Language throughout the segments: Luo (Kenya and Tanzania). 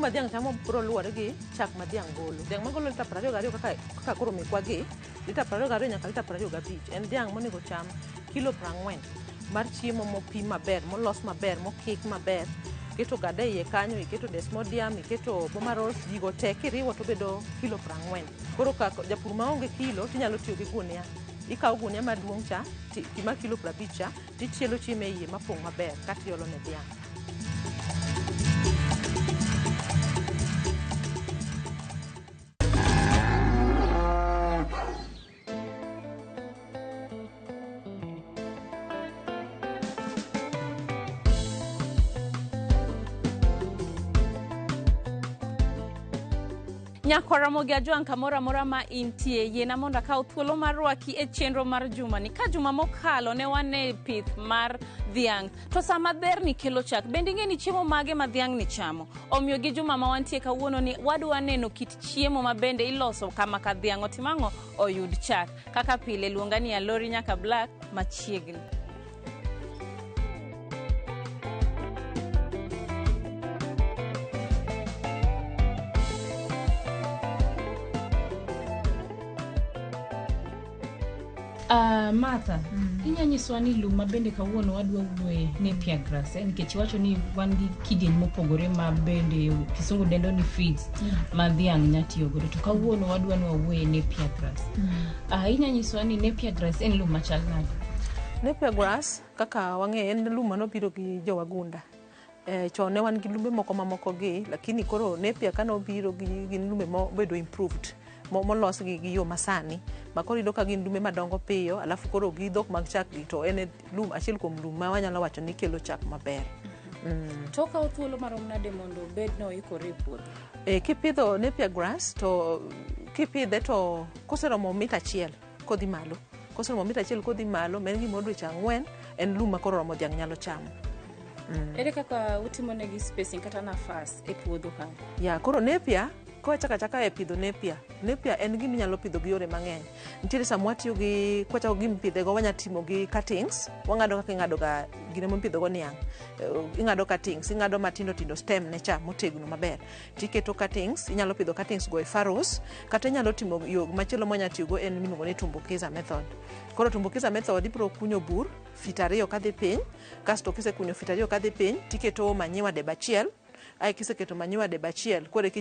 ma dhiang' chamo biro luwore gi chak ma dhiang' golo. Dhiang' magolo lita 22 kaka koro mikwagi, lita 22 nyaka lita 25. En dhiang' monego cham kilo 40 mar chiemo mopim maber, molos maber, mokik maber. Iketo gada iye kanyo, iketo desmodium, iketo bomaros, gigo te kiriwo to bedo kilo 40. Koro ka japur maonge kilo tinyalo tiyo gi gunia. Ikawo gunia maduong' cha, mar kilo 50 cha, tichielo chiemo e iye mapong' maber, kati iolo ne dhiang'. Nyako Ramogi ajuang kamora mora ma intie yena monda ka thuolo mar rwaki e chenro mar juma ni ka juma mokalo ne wane pith mar dhiang' to sama ber ni kelo chak bende ngeni chiemo mage ma dhiang' ni chamo omiyo gi juma ma wantie kawuono ni wadwa neno kit chiemo ma bende iloso kama ka dhiang' otimango oyud chak kaka pile luonga ni alori nyaka black machiegni. Martha, inyanyiswa ni luma bende kawuono wadwa wuoye napier grass nikech wacho ni wan gi kidieny mopogore ma bende kisungu dendo ni feeds ma dhiang' nyatiyo godo to kawuono wadwa ni wuoye napier grass. Inyanyiswa ni napier grass en luma chal nade? Napier grass kaka wang'e en luma no biro gi jowagunda. Chon ne wan gi lumbe moko gi, lakini koro napier kano biro gi lumbe mobedo improved. Molos gi yo masani makoro ido ka gin lumbe madongo piyo alafu koro gi dhok mag chak gi to en lum achiel kuom lum ma wanyalo wacho ni kelo chak maber. To ka thuolo marom nade mondo bed no ikore e puodho? Kipidho napier grass to kipidhe to koseromo mita 1 kodhi malo. Koseromo mita 1 kodhi malo men gi modweche 4 en lum ma koro romo dhiang' nyalo chamo. Ere kaka utimo negi spacing kata nafas e puodho ka? Ya koro napier ko chaka e pidho napier en gima inyalo pidho gi yore mang'eny. Nitiere sama watiyo gi kwacha gim pidhe go wanya timo gi cuttings, wang'ado kaka ing'ado ga gine mopidho go niang'. Ing'ado cuttings, ing'ado matindo tindo stem ne cha motegno maber. Tiketo cuttings, inyalo pidho cuttings go e furrows, kata inyalo timo yo machielo mwanya tiyo go en miluongo ni tumbukiza method. Koro tumbukiza method ibiro kunyo bur fit 2 kadhi piny, kasto kisekunyo fit 2 kadhi piny, tiketo manyiwa debe achiel. Ai kiseketo manyiwa debe achiel, kore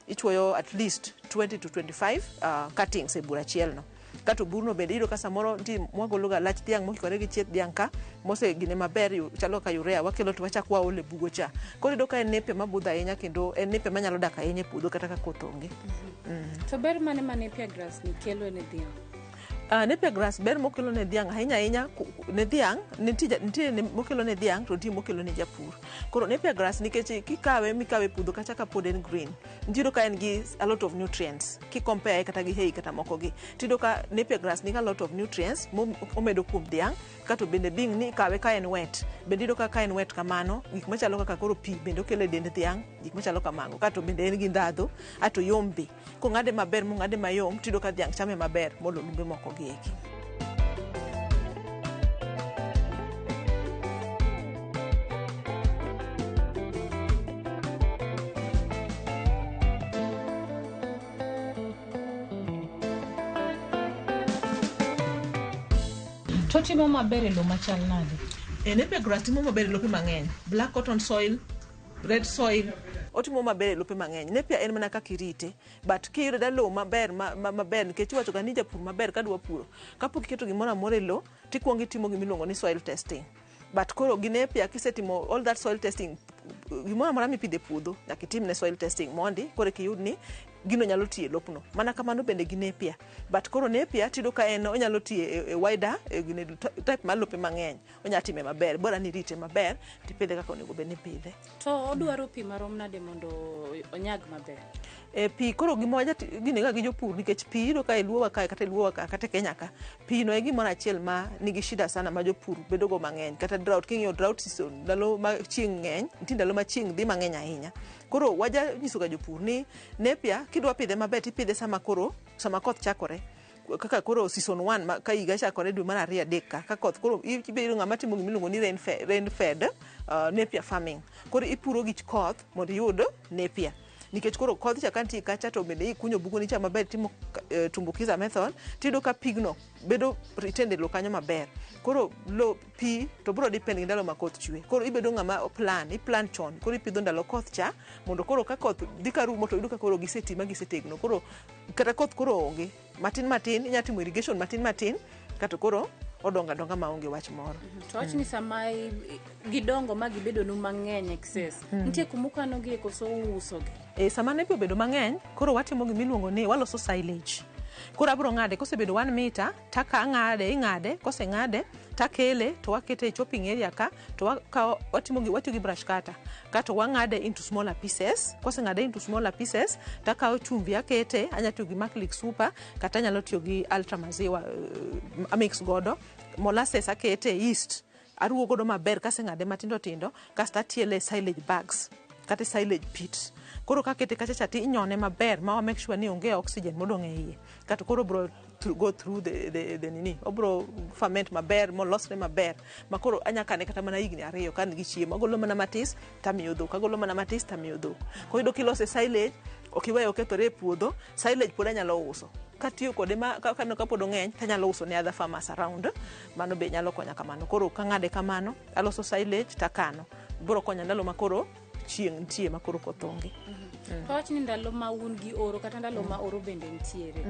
ichwoyo at least 20 to 25 cuttings e bur achiel no. Kato burno bende iyudo ka samoro mwagolo ga lach dhiang' mokikore gi chieth dhiang' ka mose gine maber chalo ka urea wakelo to wachak waole bugo cha. Koro iyudo ka en napier mabudho ahinya kendo en napier manyalo dak ahinya e puodho kata ka koth onge. To ber mane ma napier grass ni kelo ne dhiang'? Napier grass ber mokelo ne dhiang' ahinya ne dhiang' nitie mokelo ne dhiang' to nitie mokelo ne japur. Koro napier grass nikech mikawe puodho kacha ka pod en green, nitiere ka en gi a lot of nutrients compare kata gi hay kata moko gi. Tido ka napier grass ni a lot of nutrients omedo kuom dhiang', kato bende bing ni kawe ka en wet. Bende ido ka en wet kamano, gik machalo kaka koro pi bende okelo e dend dhiang', gik machalo kamago. Kato bende en gi ndhadhu, ato yom be. Kong'ade maber mong'ade mayom, tido ka dhiang' chame maber molo lumbe moko gi eki. Totimo maber e lo machal nade? Napier grass timo maber e lope mang'eny. Black cotton soil, red soil, otimo maber e lope mang'eny. Napier en mana kaka irite, but kiyudo lowo maber maber nikech iwacho ga ni japur maber kadwa puro. Kapok iketo gimoro amora e lowo, tikwongo itimo gimiluongo ni soil testing. But koro gi napier kisetimo all that soil testing, gimoro amora mipidho e puodho nyaka itimne soil testing mondi koro kiyud ni gino nyalo tiyo e lopno. Mana kamano bende gi napier. But koro napier tido ka en onyalo tiyo e wider type mar lope mang'eny. Onya time maber, bora ni rite maber, tipidhe kaka onego bed ni pidhe. To odwaro pi marom nade mondo onyag maber? Pi koro gimo gini ga gi jopur nikech pi ido ka iluowa ka kata Kenya ka. Pi no e gimoro achiel ma nigi shida sana ma jopur bedo go mang'eny. Kata drought, king'iyo drought season, ndalo ma chieng' ng'eny, nitie ndalo ma chieng' dhi mang'eny ahinya. Koro waja nyiso ga jopur ni napier kidwa pidhe maber tipidhe sama koth chakore. kaka koro season 1 ka higa chakore dwe mar 2 adek ka koth koro ibedo ng'ama timo gimiluongo ni rain fed napier farming. Koro ipuro gi koth mondo iyud napier. Nikech koro kodhi cha kanti kacha to bende ikunyo bugo ni cha maber timo tumbukiza method tido ka pigno bedo retende lo kanyo maber. Koro lo pi to bro depend ndalo ma koth chwe. Koro ibedo ng'ama plan chon. Koro ipidho ndalo koth cha mondo koro ka koth dhi ka rumo to iduka koro gisetima gisetegno. Koro kata koth koro onge matin inya timo irrigation matin kata koro odonga maonge wach moro. To wach ni sama gidongo ma gibedo nu mang'eny excess. Nitie kumukano gi koso uso gi. Sama ne bedo mang'eny koro watimo gimiluongo ni waloso silage. Koro abro ng'ade kosebedo 1 meter taka ing'ade kose ng'ade takele to wakete e chopping area ka to watiyo gi brush cutter kato wang'ade into smaller pieces. Kose ng'ade into smaller pieces takawo chumvi akete, anya tiyo gi maclick super kata anyalo tiyo gi ultra maziwa mix godo, molasses akete, yeast aruwo godo maber kase ng'ade matindo tindo kasta tiele silage bags kata silage pits. Koro kakete kacha ti inyone maber ma make sure ni onge oxygen modong e iye. Kata koro bro go through the nini. Obro ferment maber, molosre maber. Ma koro anya kane kata mana higni 2 kan gi chiemo. Agolo mana matis tamiyo dhok. Agolo mana matis tamiyo dhok. Koro yudo kilose silage okiweyo okethore e puodho, silage pod anyalo uso. Katiyo kode kano kapod ng'eny tanyalo uso ne other farmers around. Mano be nyalo konya kamano. Koro kang'ade kamano aloso silage takano. Bro konya ndalo makoro chieng' nitie makoro koth onge. To wach ni ndalo ma un gi oro kata ndalo ma oro bende nitiere.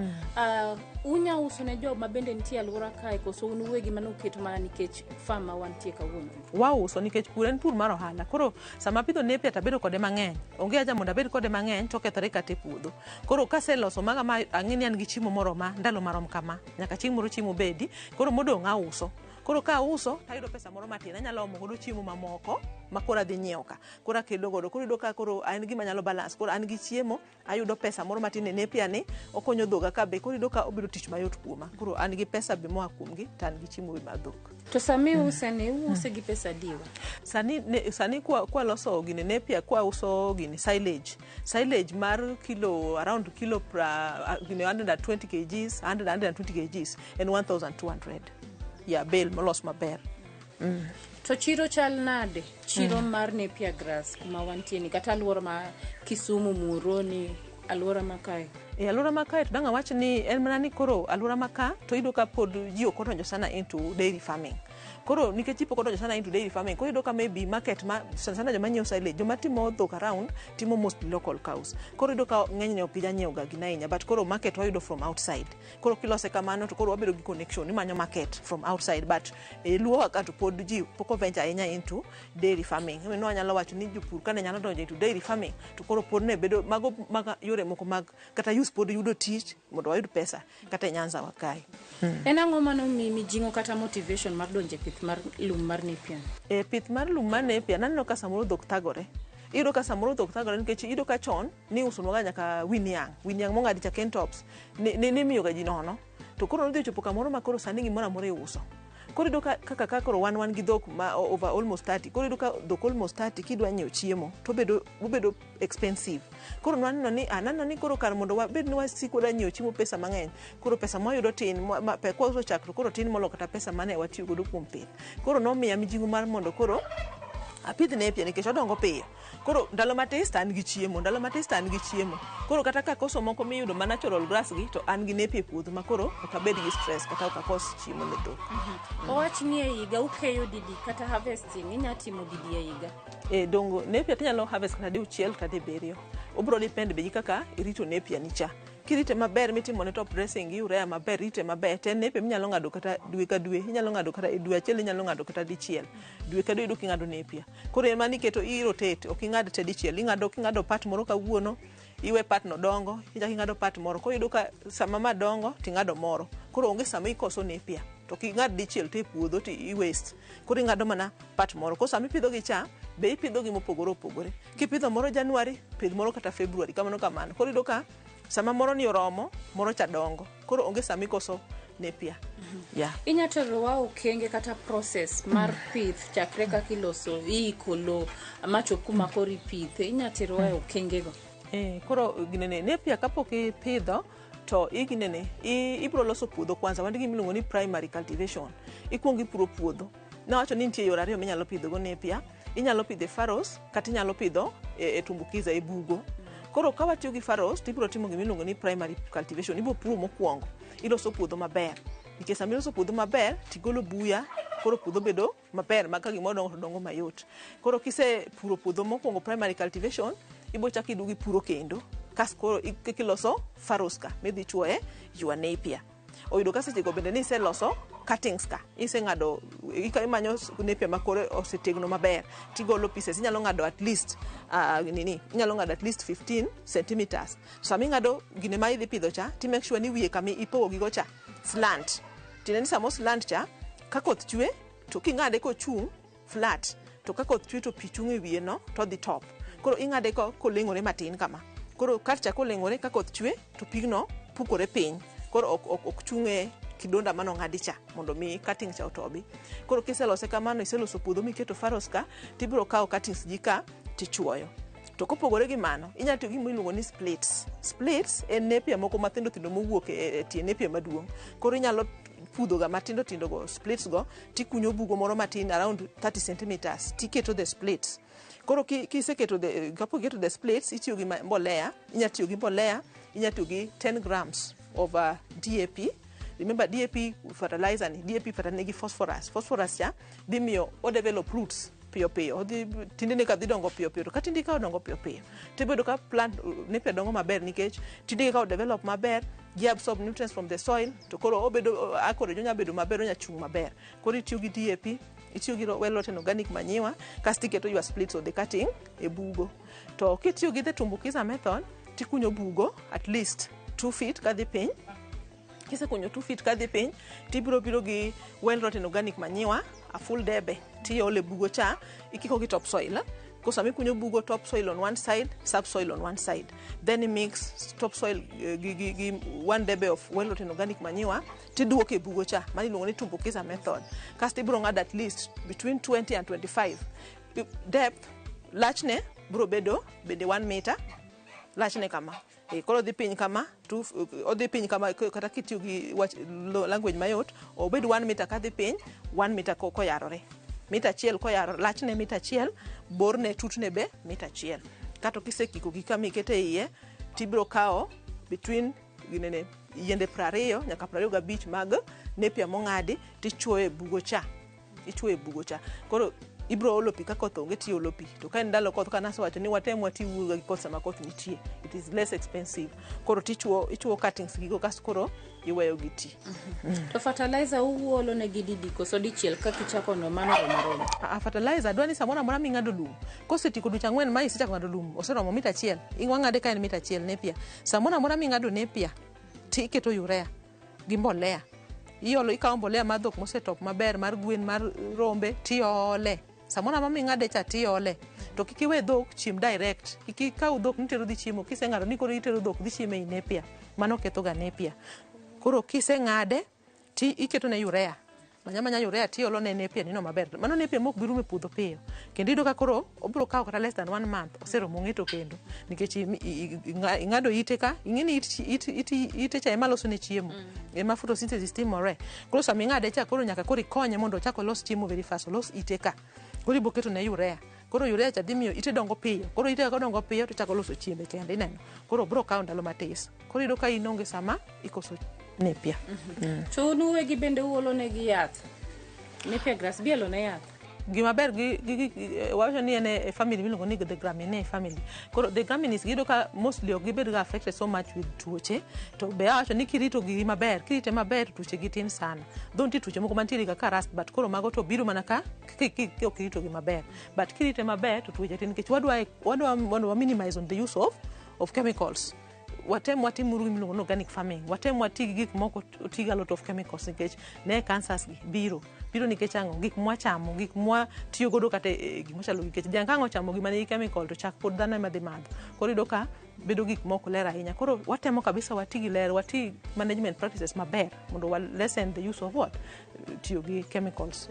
Unya uso ne job ma bende nitie alwora kae koso un uwegi mano keto mana nikech farm wantie kawuono. Wauso nikech pur en pur mar ohala. Koro sama pidho napier tabedo kode mang'eny. Onge aja mondo abed kode mang'eny to kethore kata e puodho. Koro kaseloso maga ma ang'eni an gi chiemo moro ma ndalo marom kama nyaka chieng' moro chiemo bedi. Koro modong' auso. Koro ka uso tayudo pesa moro matin anyalo omo godo chiemo mamoko ma koro adhi nyiewo ka. Koro akedo godo. Koro yudo ka koro an gima nyalo balance. Koro an gi chiemo ayudo pesa moro matin ne napier ni okonyo dhoga ka be koro yudo ka obiro tich mayot kuoma. Koro an gi pesa be moa kuomgi to an gi chiemo be mar dhok. To sami use ne use gi pesa diwa. Sani kwa loso gine napier kwa uso gine silage mar around kilo 120 kgs 120 kgs and 1200. Yeah, bale molos maber. To chiro chal nade? Chiro mar napier grass kuma wantie ni kata alwora ma Kisumu, Muhoroni, alwora makae. Alwora makae to danga wach ni en mana ni koro alwora maka to ido ka pod ji ok odonjo sana into dairy farming. Koro nikech ipo kodonjo sana into dairy farming, koro ido ka maybe market ma sana joma nyiewo silage, joma timo dhok around timo mostly local cows. Koro ido ka ng'enyne ok gijanyiewo ga ginainya, but koro market wayudo from outside. Koro kilose kamano to koro wabedo gi connection imanyo market from outside, but luo ka to pod ji poko venture ahinya into dairy farming. No anyalo wacho ni jopur kane nyalo donjo into dairy farming to koro pod ne bedo mago yore moko mag kata use pod yudo tich mondo wayud pesa kata Nyanza wakae. En ang'o mano mijing'o kata motivation mar donje pith mar lum mar napier? Pith mar lum mar napier naneno ka samoro dhok thagore. Ido ka samoro dhok thagore nikech ido ka chon ni uso noga nyaka winyang mong'adi cha kentops ni miyo ga ji nono. To koro nodhi chopo kamoro ma koro sani gimoro amora iuso. Koro ido kaka koro wan gi dhok ma over almost 30. Koro ido ka dhok almost 30 kidwa nyiewo chiemo to bedo expensive. Koro naneno ni koro kar mondo wabed ni wasiko da nyiewo chiemo pesa mang'eny. Koro pesa ma yudo tin kwa uso chak to koro tin molo kata pesa mane watiyo godo kuom pith. Koro nomiya mijing'o mar mondo koro apidh napier nikech odongo piyo. Koro ndalo matis an gi chiemo, Koro kata ka koso moko miyudo ma natural grass gi to an gi napier puodho ma koro ok abed gi stress kata ok akos chiemo ne dhok. Owach ni e higa ukeyo didi kata harvesting inya timo didi e higa? Dongo napier tinyalo harvest kata diuchiel kata dibiriyo. Obro depend be kaka irito napier ni cha. Kirite maber mitimo ne top dressing gi urea maber, rite maber, ten napier minyalo ng'ado kata dwe ka dwe, inyalo ng'ado kata dwe achiel, inyalo ng'ado kata dichiel. Dwe ka dwe ido king'ado napier. Koro en mani keto rotate, ok ing'ad te dichiel, king'ado part moro kawuono, iwe part no dongo, ichak ing'ado part moro. Koro yudo ka sama ma dongo ting'ado moro. Koro onge sama ikoso napier. To king'ad dichiel te puodho ti waste. Koro ing'ado mana part moro. Koro sama ipidho gi cha, be ipidho gi mopogore opogore. Kipidho moro January, pidh moro kata February, kamano. Koro yudo ka sama moro ni oromo, moro cha dongo. Koro onge sama ikoso napier. Yeah. Inyatero wa okenge kata process mar pith chakre kaka iloso ikolo amachop kuma kori pith inyatero wa okenge go. Koro ginene napier kapok ipidho to iginene ibro loso puodho kwanza wandi gimiluongo ni primary cultivation. Ikuongo ipuro puodho. Nawacho ni nitie yore ariyo minyalo pidho go nepia. Inyalo pidho faros kata inyalo pidho e tumbukiza e bugo. Koro ka watiyo gi faros tibro timo gimiluongo ni primary cultivation. Ibro puro mokwongo. Iloso puodho maber. Nikech sama iloso puodho maber tigolo buya, koro puodho bedo maber maka gimoro dongo mayot. Koro kise puro puodho mokwongo primary cultivation, ibo chaki dugi puro kendo. Kas koro ikiloso faros ka midhi chuoe your napier. Oyudo ka seche go bende ni iseloso cuttings ka. Iseng'ado imanyo napier makore osetegno maber. Tigolo pieces inyalo ng'ado at least inyalo ng'ado at least 15 centimeters. Sama ing'ado gine ma idhi pidho cha, ti make sure ni wiye kami ipogo gigo cha slant. Tineni samo slant cha ka koth chwe to king'ade kochung' flat to ka koth chwe to pi chung' e wiye no to dhi top. Koro ing'ade koleng'ore matin kama. Koro karcha koleng'ore ka koth chwe to pigno pukore piny. Koro ok chung'e kidonda mano ng'adi cha mondo mi cutting cha otobi. Koro kiselose kamano iseloso puodho miketo faros ka tibiro kawo cuttings ji ka tichuoyo. To kopogore gi mano inyalo tiyo gi miluongo ni splits. Splits en napier moko matindo tindo mowuok e tie napier maduong'. Koro inyalo pudho ga matindo tindo go splits go tikunyo bugo moro matin around 30 centimeters tiketo the splits. Koro kiseketo the splits itiyo gi mbolea, inyalo tiyo gi mbolea, inyalo tiyo gi 10 grams of DAP. Remember DAP fertilizer ni DAP fertilizer gi phosphorus. Phosphorus cha dhi miyo o develop roots piyo piyo. Tindene ka dhi dongo piyo piyo. To ka tindi ka odongo piyo piyo. Tibedo ka plant napier dongo maber nikech tindi ka develop maber, gi absorb nutrients from the soil. To koro obedo akore jonya bedo maber, onya chung maber. Koro itiyo gi DAP, itiyo gi well rotten organic manure, kasti keto your splits of the cutting e bugo. To kitiyo gi the tumbukiza method, tikunyo bugo at least 2 feet kadhi piny. Kise kunyo 2 feet kadhi piny, tibiro biro gi well rotten organic manure, a full debe, tiole bugo cha, ikiko gi topsoil. Kosami kunyo bugo topsoil on one side, subsoil on one side. Then you mix topsoil gi 1 debe of well rotten organic manure, tiduoke bugo cha, mani iluongo ni tumbukiza method. Kasti biro ng'ad at least between 20 and 25. Depth, lachne biro bedo bende 1 meter, lachne kama. Koro dhi piny kama, odhi piny kama kata kitiyo gi language mayot, obed 1 meter kadhi piny, 1 meter koyarore. Mita achiel koyarore, lachne mita achiel, borne tutne be mita achiel. Kato kisekiko gi kama ikete iye, tibiro kawo between yiende 20 nyaka 25 mag napier mong'adi, tichuoyo e bugo cha. Ichuoyo e bugo cha. Koro ibro olo pi ka koth onge ti olo pi. To ka ndalo koth kana wacho ni watem wati wuga gi koth sama koth nitie. It is less expensive. Koro ichuo cuttings gigo kas koro iweyo gi ti. To fertilizer uolo ne gididi koso dichiel ka kichako no mano romo. Fertilizer dwani samona mora ming'ado lum. Kosetiko ducha ng'wen ma isechako ng'ado lum, oseromo mita achiel. Ing'ade ka en mita achiel napier. Samona mora ming'ado napier, ti iketo urea gi mbolea. Iolo ikawo mbolea mar dhok mosetop maber, mar gwen, mar rombe, tiole. Samona mami ng'ade cha tiole. To kik iwe dhok chiem direct. Kik ikaw dhok nitero dhi chiemo. Kiseng'ado ni koro itero dhok dhi chiemo e napier. Mano ketho ga napier. Koro kiseng'ade ti iketo ne urea. Manya urea tiolo ne napier nino maber. Mano napier mok birume puodho piyo. Kendo ido ka koro obiro kawo kata less than 1 month oseromo ng'eto kendo. Nikech ing'ado ite ka, ing'eni ite cha ema loso ne chiemo. Ema photosynthesis timore. Koro sama ing'ade cha koro nyaka koro ikonye mondo ochak olos chiemo very fast, olos ite ka. Koro ibo keto ne urea. Koro urea cha dhi miyo ite dongo piyo. Koro ite ka dongo piyo to chako loso chiembe kende ineno. Koro biro kawo ndalo matis. Koro ido ka inonge sama ikoso napier. To nuwegi bende uolo ne gi yath. Napier grass bielo ne yath. Gima ber wacho ni ene family miluongo ni the Gramineae family. Koro the Gramineae gido ka mostly ok gibed ga affected so much with tuoche. To be wacho ni kirito gi maber, kirite maber tuoche gi tin sana. Don't tuoche moko mantiere ka rust, but koro mago to biro mana ka ok kirito gi maber. But kirite maber to tuoche tin nikech wadwa minimize on the use of chemicals. Watem watimuru miluongo ni organic farming. Watem wati gi gik moko tiga lot of chemicals nikech ne cancers gi biro nikech ang'o gik mwachamo, gik mwa tiyo godo kata gik machalo nikech jang'ango chamo gima nigi chemical to chak pod dhano ema dhi madho. Koro ido ka bedo gik moko ler ahinya. Koro watemo kabisa wati gi ler, wati management practices maber mondo wa lessen the use of what tiyo gi chemicals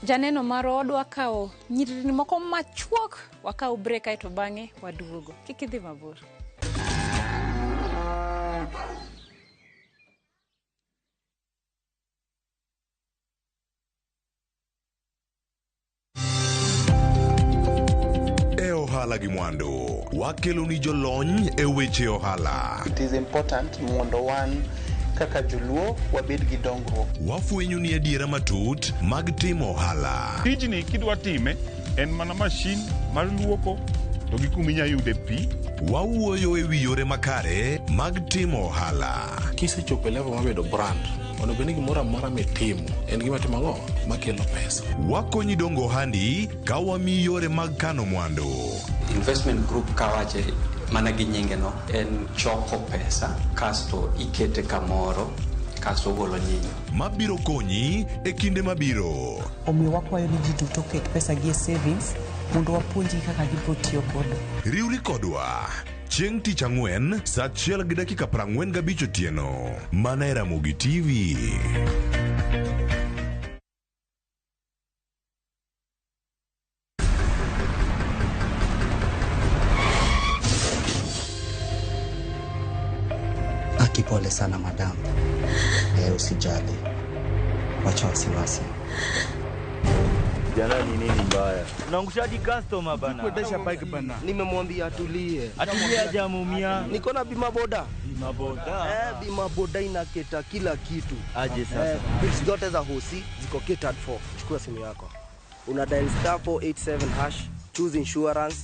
Janeno maro odwa kao nyirni moko machuok wakao break aito bange waduogo. Kik idhi mabor. Ohala gi mwandu wakelo ni jolony e weche ohala. It is important mondo wan kaka joluo wabed gi dongruok. Wafwenyo ni adiera matut mag timo ohala. Tijni kidwa time en mana mashin mar luoko to gi kuma inyalo yude pi. Wawuoyo e wi yore makare mag timo ohala. Kisechopo level mabedo brand, onego ni gimoro amora mitimo en gima timo ang'o makelo pesa. Wakonyi dongo ohandi ka wamiyi yore mag kano mwandu. Investment group kawache mana gi nyinge no en choko pesa kasto ikete kamoro kasto golo nyinyo mabiro konyi e kinde mabiro. Omiyo wakwayo ni ji duto ket pesa gi e savings mondo wapuonji kaka gibiro tiyo kodo. Riwri kodwa chieng' tich ang'wen saa 1:45 otieno mana e Ramogi TV. Pole sana madam. Usijali. Wacha wasiwasi. Jana ni nini mbaya? Unaangushaji customer bana. Kuendesha bike bana. Nimemwambia atulie. Atulie aje mumia. Niko na bima boda. Bima boda. Bima boda inaketa kila kitu. Aje sasa. Bills zote za hosi ziko catered for. Chukua simu yako. Una dial *487#, choose insurance.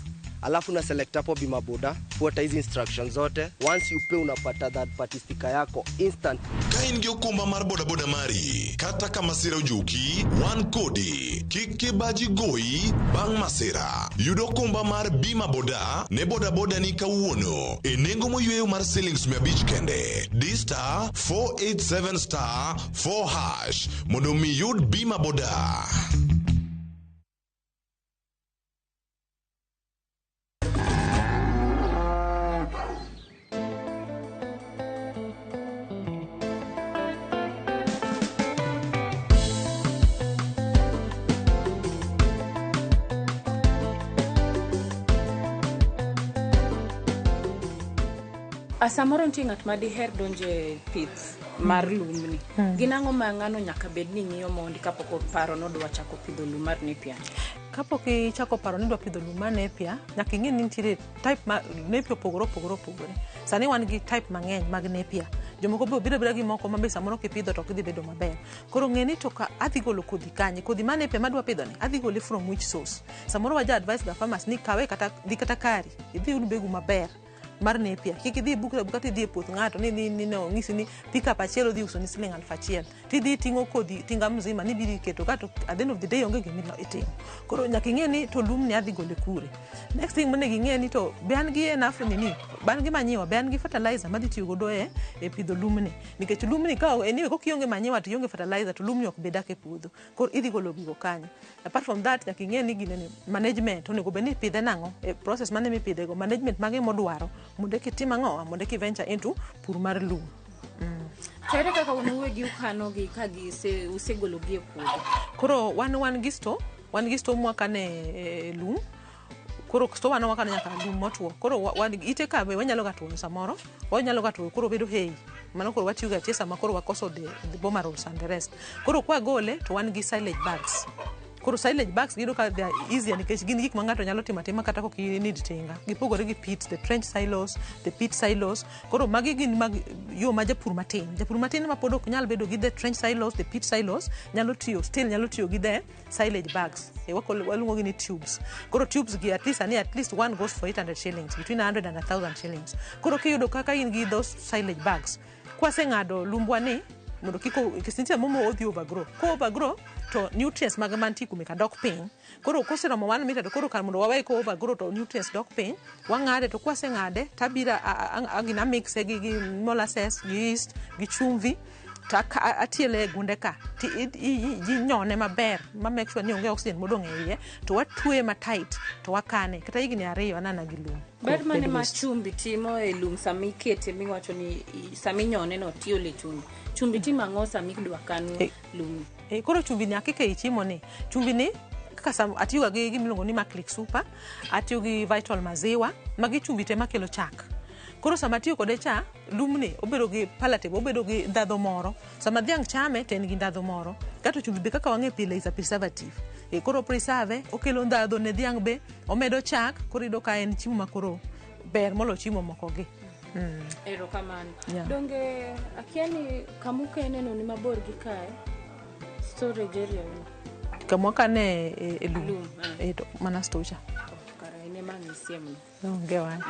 Alafu na select hapo bima boda, fuata hizi instructions zote. Once you pay unapata third party sticker yako instant. Kain gi okumba mar boda boda mari kata kama sira ojuki wan kodi kike baji goyi bang' masira. Yudo okumba mar bima boda ne boda boda ni kawuono e nengo moyweyo mar shillings 500 kende. Dista 487*4# mondo mi yud bima boda. Samoro nitie ng'at ma diher donje pith mar lumni. Ginang'o ma ng'ano nyaka bed ni ng'iyo mondi kapok oparo nodwa chako pidho lum mar nepia? Kapok ichako paro ni dwa pidho lum mar nepia, nyaka ing'e ni nitie type mar nepia opogore. Sani wan gi type mang'eny mag nepia. Jomoko biro gi moko ma be samoro kipidho to ok dhi bedo maber. Koro ng'e ni to ka adhi golo kodhi kanye, kodhi mar nepia madwa pidho ni adhi gole from which source. Samoro waja advice the farmers ni kawe kata kari, idhi ud begu maber mar nepia. Kik idhi bukati dhi e puoth ng'ato ni ng'isi ni pickup achiel odhi uso ni *1,000. Tidhi ting'o kodhi tinga mzima ni biri keto kato at the end of the day onge gimilo itimo. Koro nyaka ing'e ni to lum ni adhi gole kure. Next thing monego ing'e ni to be an gi enough nini, ban gi manyiwa, be an gi fertilizer madhi tiyo godo e pidho lum ni. Nikech lum ni ka anyway kok ionge manyiwa to ionge fertilizer to lum ni ok bedak e puodho. Koro idhi golo gigo kanyo. Apart from that nyaka ing'e ni gine management onego bed ni pidhe nang'o e process mane mipidhe go, management mage modwaro mondo kitim ang'o, mondo ki venture into pur mar lum. Tere kaka unuwegi ukano gi ka usegolo gi e puodho. Koro wan gi store mwakane lum. Koro store wakano nyaka lum motwo. Koro wan ite ka be wanyalo gato samoro, wanyalo gato koro bedo hey. Mano koro watiyo ga tiesa makoro wakoso the boma rolls and the rest. Koro kwa gole to wan gi silage bags. Koro silage bags gido ka they are easier nikech gin gik ma ng'ato nyalo timo kata kok need tinga. Gipogore gi pit, the trench silos, the pit silos. Koro magi gin mag yo ma japur matin ma pod ok nyal bedo gi the trench silos, the pit silos, nyalo tiyo gi the silage bags. Waluongo gi ni tubes. Koro tubes gi at least one goes for 800 shillings, between 100 and 1,000 shillings. Koro kiyudo kaka in gi those silage bags. Kwase ng'ado lumbwa ni mondo kisintia momo odhi overgrow. Ko overgrow to nutrients mag manti kume ka dok piny. Koro koseromo 1 meter to koro kar mondo wawe ko overgrow to nutrients dok piny, wang'ade to kwase ng'ade tabira agina mix gi molasses, gi yeast, gi chumvi ta atiele gunde ka ti ji nyone maber ma make sure ni onge oxygen modong e iye to watwe ma tight to wakane kata higni 2 anana gi lum. Ber mane ma chumbi timo e lum sami kete miwacho ni sami nyone no tiole chumbi timo ang'o sami dwa kano lum. Koro chumbi ni akike ichimo ni chumbi ni kaka atiyo gi gimiluongo ni Maclick Super, atiyo gi Vital Maziwa, magi chumbi te makelo chak. Koro sama atiyo kode cha, lumni obedo gi palatable, obedo gi ndadho moro. Sama dhiang' chame to en gi ndadho moro. Kato chumbi be kaka wang'e pile is a preservative. Koro preserve okelo ndadho ne dhiang' be, omedo chak, koro iyudo ka en chiemo makoro ber molo chiemo moko gi. Erokamano. Donge akiani kamuke neno ni mabor gi kae storage area ni. Kamuka ne e lum. Mana stocha. Kara ine manisiemu. Onge wach.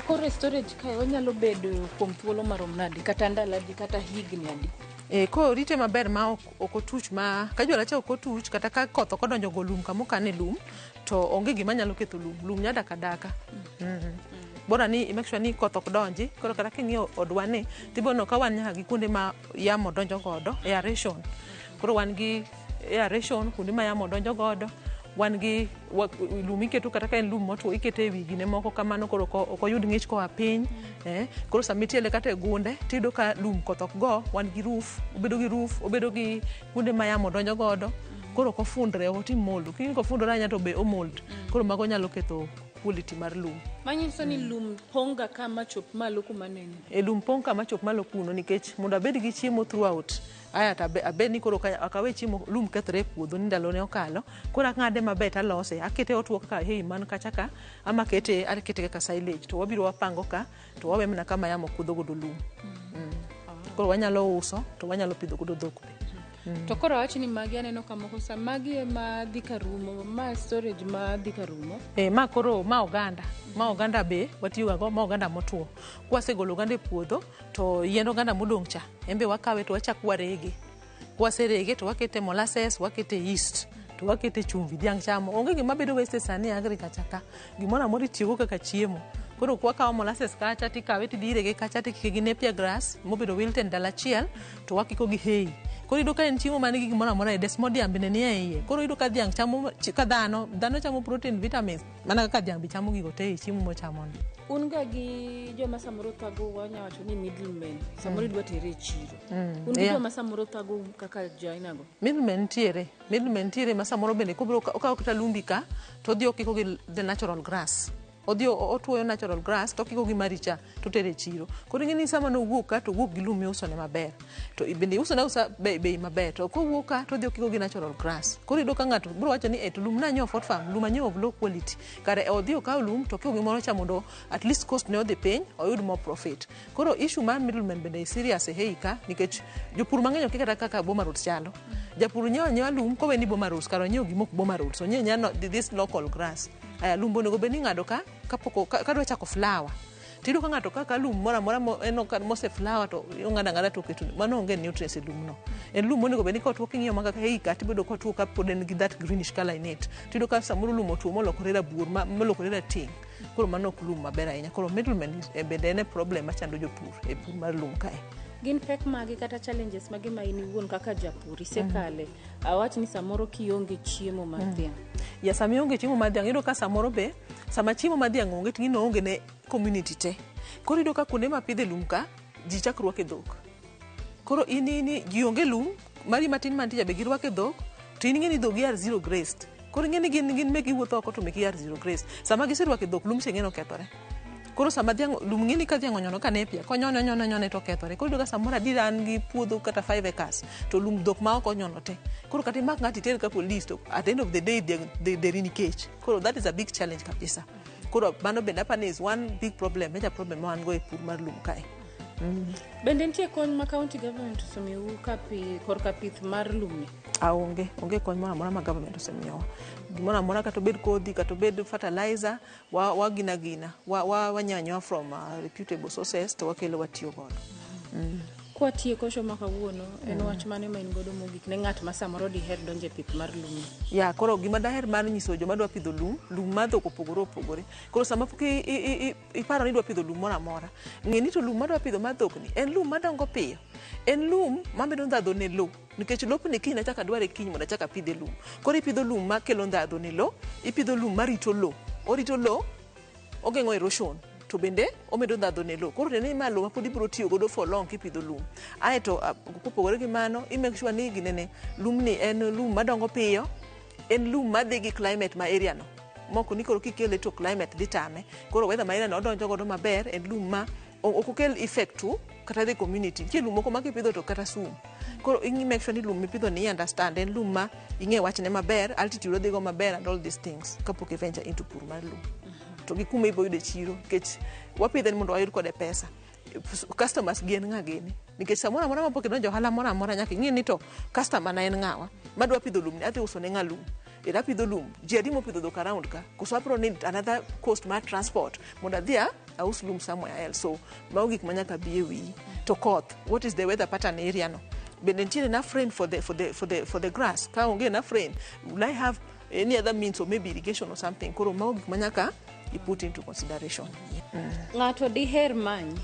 Koro storage kae onyalo bedo kuom thuolo marom nadi kata ndaladi kata higni adi? Ko rite maber ma ok otuch ma ka jwala cha ok otuch kata ka koth ok odonjo go lum kamuka ne lum to onge gima nyalo ketho lum nyada kadaka. Bora ni make sure ni koth ok donji koro kata king'iyo odwane tibono ka wan nyaka gi kuonde ma yamo donjo godo aeration. Koro wan gi aeration kuonde ma yamo donjo godo, wan gi lum iketo kata ka en lum motwo ikete ewi gine moko kamano koro ok oyud ng'ich koa piny. Koro sama itiele kata e gunde tido ka lum koth ok go, wan gi roof, obedo gi kuonde ma yamo donjo godo, koro ok ofundre otim mold. King'e kofundre anya to be o mold, koro mago nyalo ketho quality mar lum. Manyiso ni lum ponga kama chop malo kuma nene. Lum pong kama chop malo kuno nikech mondo abed gi chiemo throughout. Aya ta abed ni koro akawe chiemo lum kethre puodho ni ndalo ne okalo, koro ang'ade maber talose, akete otwo kaka man kacha ka, ama akete kaka silage to wabiro wapango ka to wawe mana kama yamo kudho godo lum. Koro wanyalo uso to wanyalo pidho godo dhok be. To koro wachi ni magi aneno kamoko sa magi ema dhi karumo, ma storage ma dhi karumo. Ma koro ma oganda be watiyo go ma oganda motwo. Kwasegolo oganda e puodho to yiend oganda modong' cha embe wakawe to wachak warege. Kwaserege to wakete molasses, wakete yeast, to wakete chumvi dhiang' chamo. Onge gima bedo waste sani agriculture ka. Gimoro amora itiyogo kaka chiemo. Koro kwakawo molasses kacha tikawe tidhirege kacha tikike gi napier grass mobedo wilted dala chiel to wakiko gi hay. Koro iyudo ka en chiemo manigi gimoro amora, desmodium bende nie iye. Koro iyudo ka dhiang' chamo ka dhano chamo protein, vitamins, mana kaka dhiang' be chamo gigo te chiemo mochamo. Un ga gi joma samoro thago wanyawacho ni middlemen, samoro idwa tere e chiro. Un gi joma samoro thago kaka jainago. Middlemen tiere ma samoro bende kobro okawo kata lumbi ka to odhi okiko gi the natural grass. Otwoyo natural grass to kiko gi maricha to tere chiro. Koro ng'eni sama no wuok ka to wuok gi lum miuso ne maber. To bende uso bei maber. To kowuok ka to odhi okiko gi natural grass. Koro iyudo ka ng'ato bro wacho ni to lum nanyo Fort Farm, lum anyo of low quality. Kare odhi okawo lum to kiko gimoro cha mondo at least cost ne odhi piny oyud more profit. Koro issue mar middlemen bende serious e heika nikech jopur mang'eny ok kata kaka Boma Road chalo. Japur nyewa lum kowe ni Boma Road karo nyew gimok Boma Road. So nyano this local grass. Aya lum bonego beni ng'ado ka kapoko kadwa chako flower. Tido ka ng'ato kaka lum mora eno ka mose flower to ng'ada to keto mano onge nutrients e lum no. En lum monego beni ka otwo king'iyo maka heika tibedo ka otwo ka pod en gi that greenish color in it. Tido ka samoro lum otwo molokore rabuor molokore rating. Koro mano ok lum maber ahinya. Koro middlemen bende en problem machando jopur e pur mar lum kae. Gin pek magi kata challenges magi ma in iwuon kaka japur isekale. Awach ni samoro kionge chiemo mar dhiang'. Ya sama ionge chiemo mar dhiang' iyudo ka samoro be sama chiemo mar dhiang' onge tingino onge ne community te. Koro iyudo ka kuonde ma pidhe lum ka ji chak rwake dhok. Koro ini ji onge lum mari matin mantie be girwake dhok to in ng'eni dhok are zero graced. Koro ng'eni gin megi wuotho oko to megi are zero graced. Sama giserwake dhok lum seng'eno kethore. Koro sama dhiang' lum ng'eni ka dhiang' onyono ka nepia konyono to kethore. Koro iyudo ka samoro adira an gi puodho kata 5 acres to lum dhok ma ok onyono te. Koro kata imak ng'ati ter ka police to at the end of the day they're in cage. Koro that is a big challenge kabisa. Koro mano bende apani is one big problem, major problem ma wan go e pur mar lum kae. Bende nitie kony ma county government osemiyowu korka pith mar lumni? Onge kony moro amora ma government osemiyowa. Gimoro amora kata obed kodhi kata obed fertilizer wanyanyowa from reputable sources to wakelo watiyo godo. Kwa tieko show makawuono en wach mane ma in godo mogik ne ng'at ma samoro diher donje pith mar lum. Ya koro gima daher mar nyiso joma dwa pidho lum ma dhok opogore. Koro sama pok iparo ni dwa pidho lum moro amora, ng'e ni to lum ma dwa pidho mar dhok ni en lum madongo piyo. En lum ma medo ndhadho ne lo. Nikech lopni kiny na chaka dware kiny mondo chaka pidhe lum. Koro ipidho lum ma kelo ndhadho ne lo, ipidho lum ma rito lo. Orito lo, ogeng'o erosion. To bende omedo ndhadho ne lo. Koro ne malo ma pod ibiro tiyo godo for long kipidho lum. Aeto kopogore gi mano, i make sure ni ginene lum ni en lum madongo piyo, en lum madhi gi climate ma area no. Moko ni koro kikele to climate dhi tame. Koro weather ma area no odonjo godo maber, en lum ma ok okel effect to kata the community. Nitie lum moko ma kipidho to kata sum. Koro i make sure ni lum mipidho ni understand en lum ma ing'e wachne maber, altitude odhi go maber and all these things kapok venture into pur mar lum. To gi kuma ibo yude chiro kech wapidhe mondo wayud kode pesa. Customers gien ng'a gini nikech samora mora ma pok idonjo ohala mora amora nyaka ing'e ni to customer na en ng'awa madwa pidho lum ni adhi uso ne ng'a lum. Ira pidho lum ji adi mopidho dhok around ka koso apro need another cost mar transport mondo adhi aus lum somewhere else. So mago gik manyaka bi e wiyi. To koth, what is the weather pattern area no? Bende nitiere enough rain for the grass? Ka onge enough rain, will I have any other means of maybe irrigation or something? Koro mago gik manyaka you put into consideration. Ng'ato diher many.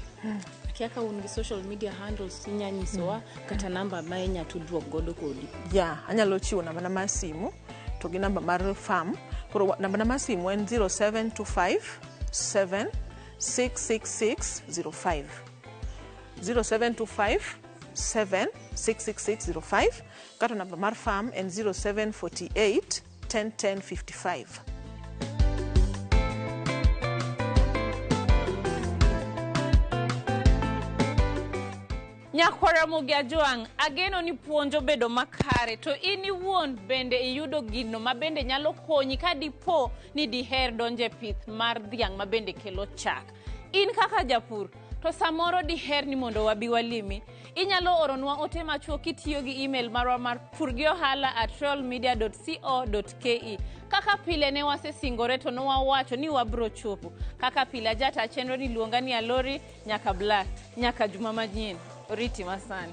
Kia ka un gi social media handles inyanyisowa kata namba ma inyatudruok godo kodi. Ya, anyalo chiwo namba na mar simu to gi namba mar farm. Koro namba na mar simu en 0725 766605. 0725 766605. Kata namba mar farm en 0748 101055. Nyakwara Ramogi Ajuang, ageno ni puonjo bedo makare to ini wuon bende iyudo gino ma bende nyalo konyi ka dipo ni diher donje pith mar dhiang' ma bende kelo chak. In kaka japur to samoro diher ni mondo wabi walimi, inyalo oronwa ote machuok kitiyo gi email marwa mar purgiohala@royalmedia.co.ke. Kaka pile ne wasesingore to nowawacho ni wabro chopo. Kaka pile jata chenro ni luonga ni Alori nyaka Black nyaka juma manyien. Oriti masani.